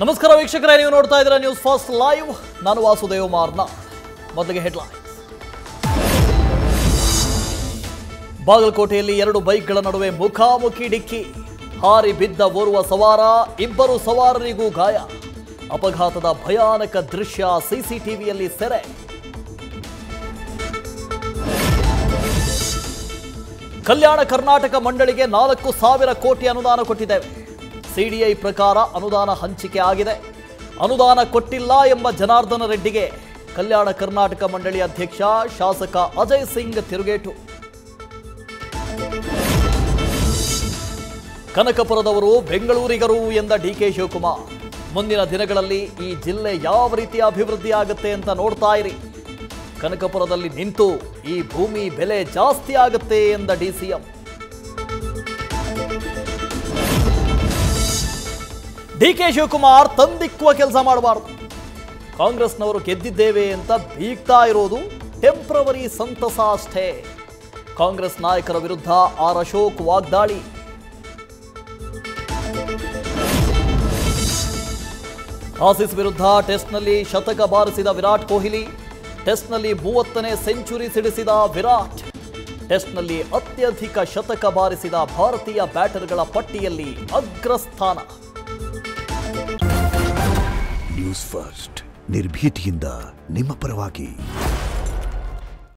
ನಮಸ್ಕಾರ ವೀಕ್ಷಕರೇ, ನೀವು ನೋಡ್ತಾ ಇದ್ದೀರಾ ನ್ಯೂಸ್ ಫಸ್ಟ್ ಲೈವ್. ನಾನು ವಾಸುದೇವ್ ಮಾರ್ನ. ಮೊದಲಿಗೆ ಹೆಡ್ಲೈನ್ಸ್. ಬಾಗಲಕೋಟೆಯಲ್ಲಿ 2 ಬೈಕ್ಗಳ ನಡುವೆ ಮುಖಾಮುಖಿ ಡಿಕ್ಕಿ. ಹಾರಿ ಬಿದ್ದ ಓರ್ವ ಸವಾರ, 2 ಸವಾರರಿಗೂ ಗಾಯ. ಅಪಘಾತದ ಭಯಾನಕ ದೃಶ್ಯ ಸಿಸಿಟಿವಿಯಲ್ಲಿ ಸೆರೆ. ಕಲ್ಯಾಣ ಕರ್ನಾಟಕ ಮಂಡಳಿಗೆ 4,000 ಕೋಟಿ ಅನುದಾನ ಕೊಟ್ಟಿದ್ದೇವೆ. ಸಿಡಿಐ ಪ್ರಕಾರ ಅನುದಾನ ಹಂಚಿಕೆ ಆಗಿದೆ. ಅನುದಾನ ಕೊಟ್ಟಿಲ್ಲ ಎಂಬ ಜನಾರ್ದನ ರೆಡ್ಡಿಗೆ ಕಲ್ಯಾಣ ಕರ್ನಾಟಕ ಮಂಡಳಿ ಅಧ್ಯಕ್ಷ ಶಾಸಕ ಅಜಯ್ ಸಿಂಗ್ ತಿರುಗೇಟು. ಕನಕಪುರದವರು ಬೆಂಗಳೂರಿಗರು ಎಂದ ಡಿಕೆ ಶಿವಕುಮಾರ್. ಮುಂದಿನ ದಿನಗಳಲ್ಲಿ ಈ ಜಿಲ್ಲೆ ಯಾವ ರೀತಿ ಅಭಿವೃದ್ಧಿ ಆಗುತ್ತೆ ಅಂತ ನೋಡ್ತಾ ಇರಿ. ಕನಕಪುರದಲ್ಲಿ ನಿಂತು ಈ ಭೂಮಿ ಬೆಲೆ ಜಾಸ್ತಿ ಆಗುತ್ತೆ ಎಂದ ಡಿಸಿಎಂ. ಡಿಕೆ ಶಿವಕುಮಾರ್ ತಂದಿಕ್ಕುವ ಕೆಲಸ ಮಾಡಬಾರದು. ಕಾಂಗ್ರೆಸ್ನವರು ಗೆದ್ದಿದ್ದೇವೆ ಅಂತ ಬೀಗ್ತಾ ಇರೋದು ಟೆಂಪ್ರವರಿ ಸಂತಸ ಅಷ್ಟೇ. ಕಾಂಗ್ರೆಸ್ ನಾಯಕರ ವಿರುದ್ಧ ಆರ್ ಅಶೋಕ್ ವಾಗ್ದಾಳಿ. ಆಸೀಸ್ ವಿರುದ್ಧ ಟೆಸ್ಟ್ನಲ್ಲಿ ಶತಕ ಬಾರಿಸಿದ ವಿರಾಟ್ ಕೊಹ್ಲಿ. ಟೆಸ್ಟ್ನಲ್ಲಿ 30ನೇ ಸೆಂಚುರಿ ಸಿಡಿಸಿದ ವಿರಾಟ್. ಟೆಸ್ಟ್ನಲ್ಲಿ ಅತ್ಯಧಿಕ ಶತಕ ಬಾರಿಸಿದ ಭಾರತೀಯ ಬ್ಯಾಟರ್ಗಳ ಪಟ್ಟಿಯಲ್ಲಿ ಅಗ್ರಸ್ಥಾನ. ನ್ಯೂಸ್ ಫಸ್ಟ್, ನಿರ್ಭೀತಿಯಿಂದ ನಿಮ್ಮ ಪರವಾಗಿ.